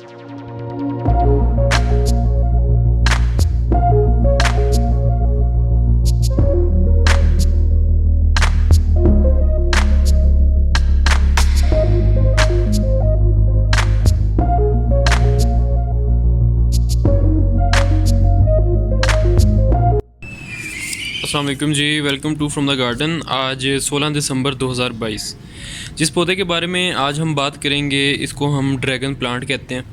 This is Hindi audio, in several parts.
अस्सलाम वालेकुम जी, welcome to from the garden. आज 16 दिसंबर 2022। जिस पौधे के बारे में आज हम बात करेंगे इसको हम ड्रैगन प्लांट कहते हैं।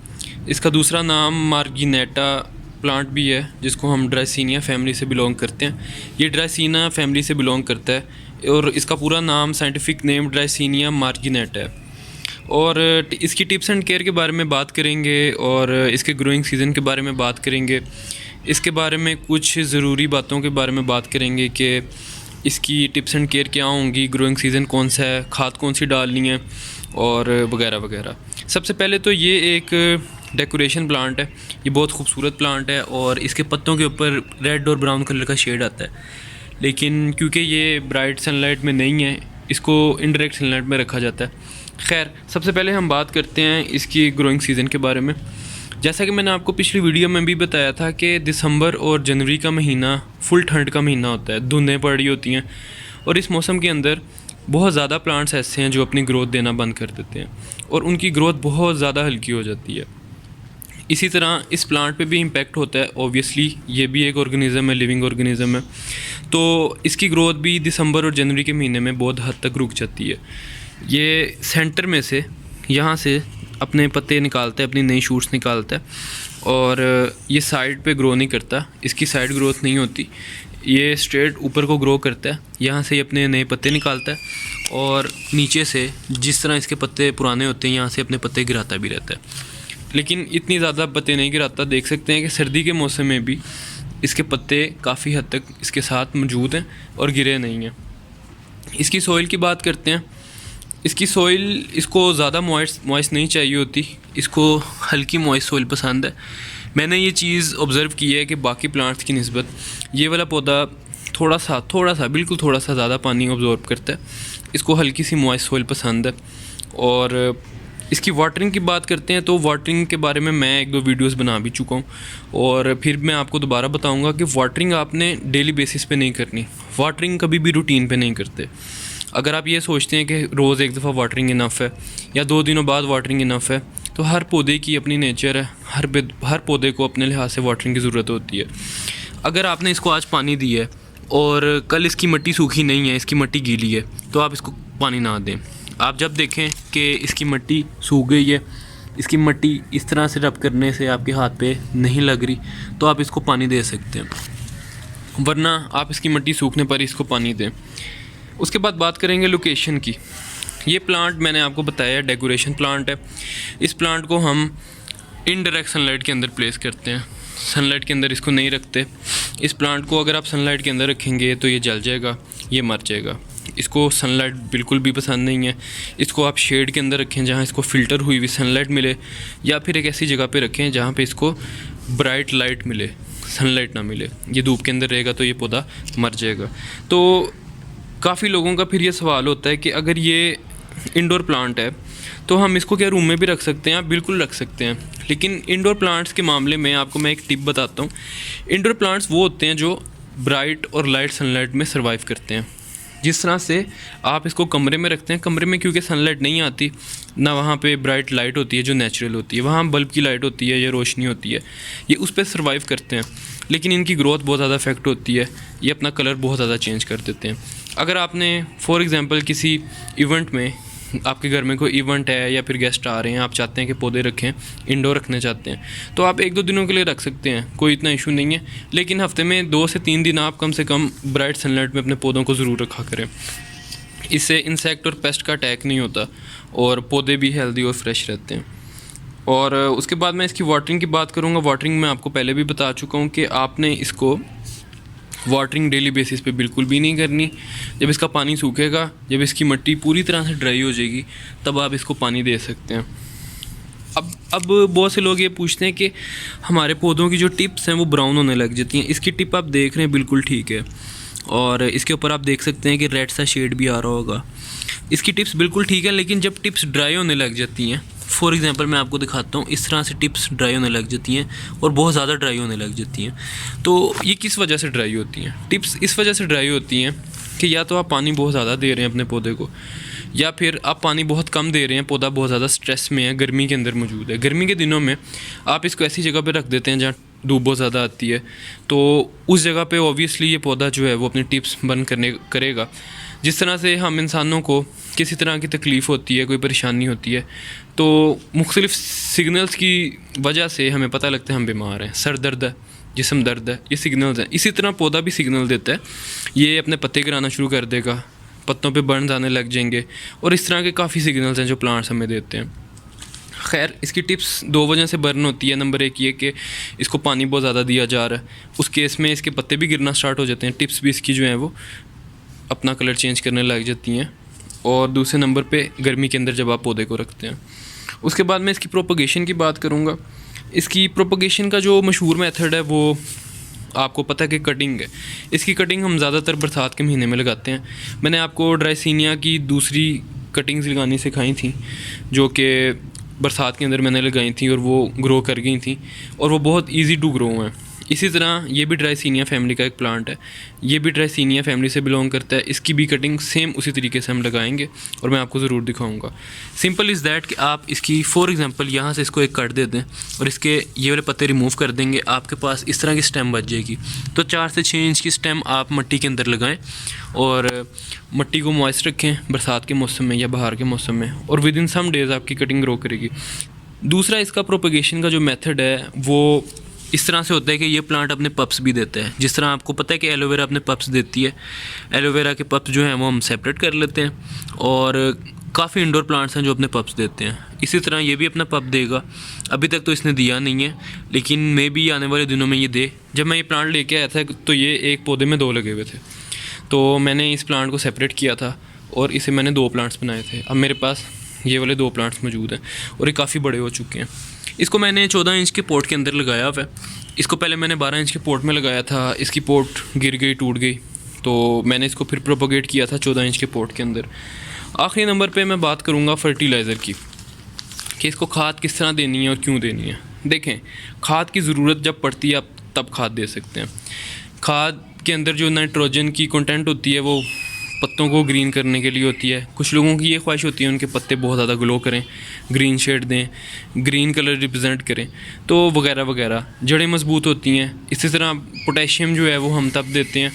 इसका दूसरा नाम मार्गिनेटा प्लांट भी है, जिसको हम ड्राइसिनिया फैमिली से बिलोंग करते हैं। ये ड्राइसिनिया फैमिली से बिलोंग करता है और इसका पूरा नाम साइंटिफिक नेम ड्राइसिनिया मार्गिनेटा है। और इसकी टिप्स एंड केयर के बारे में बात करेंगे और इसके ग्रोइंग सीज़न के बारे में बात करेंगे। इसके बारे में कुछ ज़रूरी बातों के बारे में बात करेंगे कि इसकी टिप्स एंड केयर क्या होंगी, ग्रोइंग सीज़न कौन सा है, खाद कौन सी डालनी है और वगैरह वगैरह। सबसे पहले तो ये एक डेकोरेशन प्लांट है। ये बहुत खूबसूरत प्लांट है और इसके पत्तों के ऊपर रेड और ब्राउन कलर का शेड आता है, लेकिन क्योंकि ये ब्राइट सनलाइट में नहीं है, इसको इनडायरेक्ट सनलाइट में रखा जाता है। खैर, सबसे पहले हम बात करते हैं इसकी ग्रोइंग सीज़न के बारे में। जैसा कि मैंने आपको पिछली वीडियो में भी बताया था कि दिसंबर और जनवरी का महीना फुल ठंड का महीना होता है, धुंधें पड़ रही होती हैं और इस मौसम के अंदर बहुत ज़्यादा प्लांट्स ऐसे हैं जो अपनी ग्रोथ देना बंद कर देते हैं और उनकी ग्रोथ बहुत ज़्यादा हल्की हो जाती है। इसी तरह इस प्लांट पे भी इम्पेक्ट होता है। ऑब्वियसली ये भी एक ऑर्गेनिज़म है, लिविंग ऑर्गेनिज़म है, तो इसकी ग्रोथ भी दिसंबर और जनवरी के महीने में बहुत हद तक रुक जाती है। ये सेंटर में से यहाँ से अपने पत्ते निकालता है, अपनी नई शूट्स निकालता है और ये साइड पे ग्रो नहीं करता, इसकी साइड ग्रोथ नहीं होती, ये स्ट्रेट ऊपर को ग्रो करता है। यहाँ से ये अपने नए पत्ते निकालता है और नीचे से जिस तरह इसके पत्ते पुराने होते हैं यहाँ से अपने पत्ते गिराता भी रहता है, लेकिन इतनी ज़्यादा पत्ते नहीं गिराता। देख सकते हैं कि सर्दी के मौसम में भी इसके पत्ते काफ़ी हद तक इसके साथ मौजूद हैं और गिरे नहीं हैं। इसकी सॉइल की बात करते हैं। इसकी सॉइल इसको ज़्यादा मॉइस्ट नहीं चाहिए होती, इसको हल्की मॉइस्ट सॉइल पसंद है। मैंने ये चीज़ ऑब्ज़र्व की है कि बाकी प्लांट्स की निस्बत ये वाला पौधा थोड़ा सा बिल्कुल थोड़ा सा ज़्यादा पानी ऑब्ज़ॉर्व करता है। इसको हल्की सी मॉइस्ट सॉइल पसंद है। और इसकी वाटरिंग की बात करते हैं तो वाटरिंग के बारे में मैं 1-2 वीडियोस बना भी चुका हूँ और फिर मैं आपको दोबारा बताऊँगा कि वाटरिंग आपने डेली बेसिस पे नहीं करनी। वाटरिंग कभी भी रूटीन पे नहीं करते। अगर आप ये सोचते हैं कि रोज़ एक दफ़ा वाटरिंग इनफ है या 2 दिनों बाद वाटरिंग इनफ है, तो हर पौधे की अपनी नेचर है, हर पौधे को अपने लिहाज से वाटरिंग की ज़रूरत होती है। अगर आपने इसको आज पानी दिया है और कल इसकी मिट्टी सूखी नहीं है, इसकी मिट्टी गीली है, तो आप इसको पानी ना दें। आप जब देखें कि इसकी मिट्टी सूख गई है, इसकी मिट्टी इस तरह से रब करने से आपके हाथ पे नहीं लग रही, तो आप इसको पानी दे सकते हैं, वरना आप इसकी मिट्टी सूखने पर इसको पानी दें। उसके बाद बात करेंगे लोकेशन की। ये प्लांट मैंने आपको बताया डेकोरेशन प्लांट है। इस प्लांट को हम इनडायरेक्ट सनलाइट के अंदर प्लेस करते हैं, सनलाइट के अंदर इसको नहीं रखते। इस प्लांट को अगर आप सनलाइट के अंदर रखेंगे तो ये जल जाएगा, ये मर जाएगा। इसको सनलाइट बिल्कुल भी पसंद नहीं है। इसको आप शेड के अंदर रखें जहाँ इसको फ़िल्टर हुई हुई सनलाइट मिले, या फिर एक ऐसी जगह पे रखें जहाँ पे इसको ब्राइट लाइट मिले, सनलाइट ना मिले। ये धूप के अंदर रहेगा तो ये पौधा मर जाएगा। तो काफ़ी लोगों का फिर ये सवाल होता है कि अगर ये इंडोर प्लांट है तो हम इसको क्या रूम में भी रख सकते हैं? आप बिल्कुल रख सकते हैं, लेकिन इंडोर प्लांट्स के मामले में आपको मैं एक टिप बताता हूँ। इंडोर प्लांट्स वो होते हैं जो ब्राइट और लाइट सनलाइट में सर्वाइव करते हैं। जिस तरह से आप इसको कमरे में रखते हैं, कमरे में क्योंकि सनलाइट नहीं आती ना, वहाँ पे ब्राइट लाइट होती है जो नेचुरल होती है, वहाँ बल्ब की लाइट होती है या रोशनी होती है, ये उस पर सर्वाइव करते हैं, लेकिन इनकी ग्रोथ बहुत ज़्यादा इफेक्ट होती है, ये अपना कलर बहुत ज़्यादा चेंज कर देते हैं। अगर आपने फॉर एग्ज़ाम्पल किसी इवेंट में, आपके घर में कोई इवेंट है या फिर गेस्ट आ रहे हैं, आप चाहते हैं कि पौधे रखें, इंडोर रखना चाहते हैं, तो आप 1-2 दिनों के लिए रख सकते हैं, कोई इतना इशू नहीं है। लेकिन हफ्ते में 2 से 3 दिन आप कम से कम ब्राइट सनलाइट में अपने पौधों को ज़रूर रखा करें। इससे इंसेक्ट और पेस्ट का अटैक नहीं होता और पौधे भी हेल्दी और फ्रेश रहते हैं। और उसके बाद मैं इसकी वाटरिंग की बात करूँगा। वाटरिंग मैं आपको पहले भी बता चुका हूँ कि आपने इसको वाटरिंग डेली बेसिस पे बिल्कुल भी नहीं करनी। जब इसका पानी सूखेगा, जब इसकी मिट्टी पूरी तरह से ड्राई हो जाएगी, तब आप इसको पानी दे सकते हैं। अब बहुत से लोग ये पूछते हैं कि हमारे पौधों की जो टिप्स हैं वो ब्राउन होने लग जाती हैं। इसकी टिप आप देख रहे हैं बिल्कुल ठीक है, और इसके ऊपर आप देख सकते हैं कि रेड सा शेड भी आ रहा होगा। इसकी टिप्स बिल्कुल ठीक है, लेकिन जब टिप्स ड्राई होने लग जाती हैं फॉर एग्जांपल मैं आपको दिखाता हूँ, इस तरह से टिप्स ड्राई होने लग जाती हैं और बहुत ज़्यादा ड्राई होने लग जाती हैं। तो ये किस वजह से ड्राई होती हैं? टिप्स इस वजह से ड्राई होती हैं कि या तो आप पानी बहुत ज़्यादा दे रहे हैं अपने पौधे को, या फिर आप पानी बहुत कम दे रहे हैं, पौधा बहुत ज़्यादा स्ट्रेस में है, गर्मी के अंदर मौजूद है। गर्मी के दिनों में आप इसको ऐसी जगह पे रख देते हैं जहाँ धूप बहुत ज़्यादा आती है, तो उस जगह पे ऑब्वियसली ये पौधा जो है वो अपनी टिप्स बंद करेगा। जिस तरह से हम इंसानों को किसी तरह की तकलीफ़ होती है, कोई परेशानी होती है, तो मुख्तलिफ़ सिग्नल्स की वजह से हमें पता लगता है हम बीमार हैं। सर दर्द है, जिस्म दर्द है, ये सिग्नल्स हैं। इसी तरह पौधा भी सिग्नल देता है, ये अपने पत्ते गिराना शुरू कर देगा, पत्तों पे बर्न्स आने लग जाएंगे, और इस तरह के काफ़ी सिग्नल्स हैं जो प्लांट्स हमें देते हैं। खैर, इसकी टिप्स दो वजह से बर्न होती है। नंबर एक ये कि इसको पानी बहुत ज़्यादा दिया जा रहा है, उस केस में इसके पत्ते भी गिरना स्टार्ट हो जाते हैं, टिप्स भी इसकी जो हैं वो अपना कलर चेंज करने लग जाती हैं। और दूसरे नंबर पे गर्मी के अंदर जब आप पौधे को रखते हैं। उसके बाद मैं इसकी प्रोपगेशन की बात करूँगा। इसकी प्रोपगेशन का जो मशहूर मेथड है वो आपको पता है कि कटिंग है। इसकी कटिंग हम ज़्यादातर बरसात के महीने में लगाते हैं। मैंने आपको ड्राइसिनिया की दूसरी कटिंग्स लगानी सिखाई थी, जो कि बरसात के अंदर मैंने लगाई थी और वो ग्रो कर गई थी, और वो बहुत इजी टू ग्रो हैं। इसी तरह ये भी ड्राइसिनिया फैमिली का एक प्लांट है, ये भी ड्राइसिनिया फैमिली से बिलोंग करता है। इसकी भी कटिंग सेम उसी तरीके से हम लगाएंगे और मैं आपको ज़रूर दिखाऊंगा। सिंपल इज़ दैट कि आप इसकी फॉर एग्जांपल यहाँ से इसको एक कट दे दें और इसके ये वाले पत्ते रिमूव कर देंगे, आपके पास इस तरह की स्टेम बच जाएगी। तो 4 से 6 इंच की स्टेम आप मिट्टी के अंदर लगाएं और मिट्टी को मॉइस्ट रखें बरसात के मौसम में या बाहर के मौसम में, और विद इन सम डेज़ आपकी कटिंग ग्रो करेगी। दूसरा, इसका प्रोपगेशन का जो मेथड है वो इस तरह से होता है कि ये प्लांट अपने पप्स भी देता है। जिस तरह आपको पता है कि एलोवेरा अपने पप्स देती है, एलोवेरा के पप्स जो हैं वो हम सेपरेट कर लेते हैं, और काफ़ी इंडोर प्लांट्स हैं जो अपने पप्स देते हैं। इसी तरह ये भी अपना पप देगा। अभी तक तो इसने दिया नहीं है, लेकिन मे बी आने वाले दिनों में ये दे। जब मैं ये प्लांट लेके आया था तो ये एक पौधे में 2 लगे हुए थे, तो मैंने इस प्लांट को सेपरेट किया था और इसे मैंने 2 प्लांट्स बनाए थे। अब मेरे पास ये वाले 2 प्लांट्स मौजूद हैं और ये काफ़ी बड़े हो चुके हैं। इसको मैंने 14 इंच के पॉट के अंदर लगाया हुआ है। इसको पहले मैंने 12 इंच के पॉट में लगाया था, इसकी पॉट गिर गई, टूट गई, तो मैंने इसको फिर प्रोपोगेट किया था 14 इंच के पॉट के अंदर। आखिरी नंबर पे मैं बात करूँगा फर्टिलाइज़र की, कि इसको खाद किस तरह देनी है और क्यों देनी है। देखें, खाद की ज़रूरत जब पड़ती है आप तब खाद दे सकते हैं। खाद के अंदर जो नाइट्रोजन की कंटेंट होती है वो पत्तों को ग्रीन करने के लिए होती है। कुछ लोगों की ये ख्वाहिश होती है उनके पत्ते बहुत ज़्यादा ग्लो करें, ग्रीन शेड दें, ग्रीन कलर रिप्रेजेंट करें, तो वगैरह वगैरह। जड़ें मजबूत होती हैं। इसी तरह पोटेशियम जो है वो हम तब देते हैं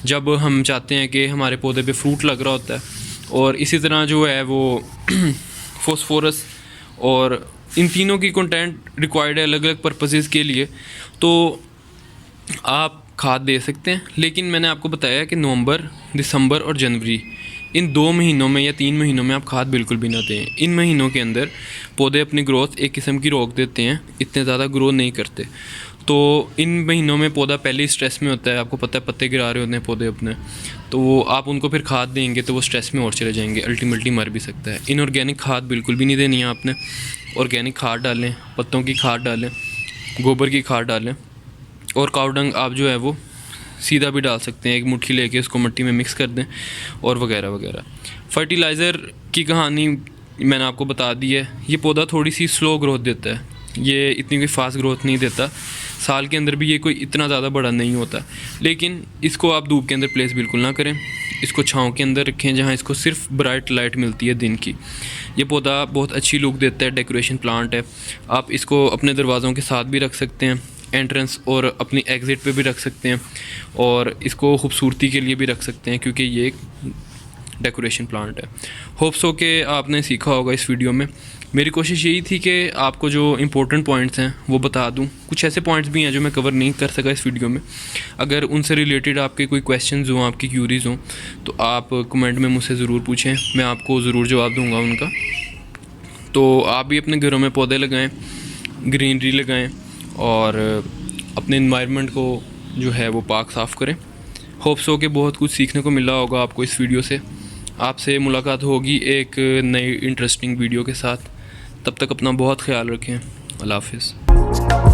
जब हम चाहते हैं कि हमारे पौधे पे फ्रूट लग रहा होता है, और इसी तरह जो है वो फॉस्फोरस, और इन तीनों की कंटेंट रिक्वायर्ड है अलग अलग पर्पसेस के लिए, तो आप खाद दे सकते हैं। लेकिन मैंने आपको बताया कि नवंबर, दिसंबर और जनवरी, इन 2 महीनों में या 3 महीनों में आप खाद बिल्कुल भी ना दें। इन महीनों के अंदर पौधे अपनी ग्रोथ एक किस्म की रोक देते हैं, इतने ज़्यादा ग्रो नहीं करते। तो इन महीनों में पौधा पहले ही स्ट्रेस में होता है, आपको पता है पत्ते गिरा रहे होते हैं पौधे अपने, तो आप उनको फिर खाद देंगे तो वो स्ट्रेस में और चले जाएंगे, अल्टीमेटली मर भी सकता है। इनऑर्गेनिक खाद बिल्कुल भी नहीं देनी है आपने। ऑर्गेनिक खाद डालें, पत्तों की खाद डालें, गोबर की खाद डालें, और काऊ डंग आप जो है वो सीधा भी डाल सकते हैं, एक मुट्ठी लेके उसको मिट्टी में मिक्स कर दें, और वगैरह वगैरह। फर्टिलाइज़र की कहानी मैंने आपको बता दी है। ये पौधा थोड़ी सी स्लो ग्रोथ देता है, ये इतनी कोई फास्ट ग्रोथ नहीं देता। साल के अंदर भी ये कोई इतना ज़्यादा बड़ा नहीं होता, लेकिन इसको आप धूप के अंदर प्लेस बिल्कुल ना करें। इसको छाँव के अंदर रखें जहाँ इसको सिर्फ ब्राइट लाइट मिलती है दिन की। ये पौधा बहुत अच्छी लुक देता है, डेकोरेशन प्लांट है। आप इसको अपने दरवाज़ों के साथ भी रख सकते हैं, एंट्रेंस और अपनी एग्ज़िट पे भी रख सकते हैं, और इसको खूबसूरती के लिए भी रख सकते हैं क्योंकि ये एक डेकोरेशन प्लांट है। होप्स हो कि आपने सीखा होगा इस वीडियो में। मेरी कोशिश यही थी कि आपको जो इम्पोर्टेंट पॉइंट्स हैं वो बता दूं। कुछ ऐसे पॉइंट्स भी हैं जो मैं कवर नहीं कर सका इस वीडियो में। अगर उनसे रिलेटेड आपके कोई क्वेश्चंस हों, आपकी क्यूरीज़ हों, तो आप कमेंट में मुझसे ज़रूर पूछें, मैं आपको ज़रूर जवाब दूँगा उनका। तो आप भी अपने घरों में पौधे लगाएँ, ग्रीनरी लगाएँ, और अपने इन्वायरमेंट को जो है वो पाक साफ़ करें। होप्स हो कि बहुत कुछ सीखने को मिला होगा आपको इस वीडियो से। आपसे मुलाकात होगी एक नई इंटरेस्टिंग वीडियो के साथ। तब तक अपना बहुत ख्याल रखें। अल्लाह हाफ़िज़।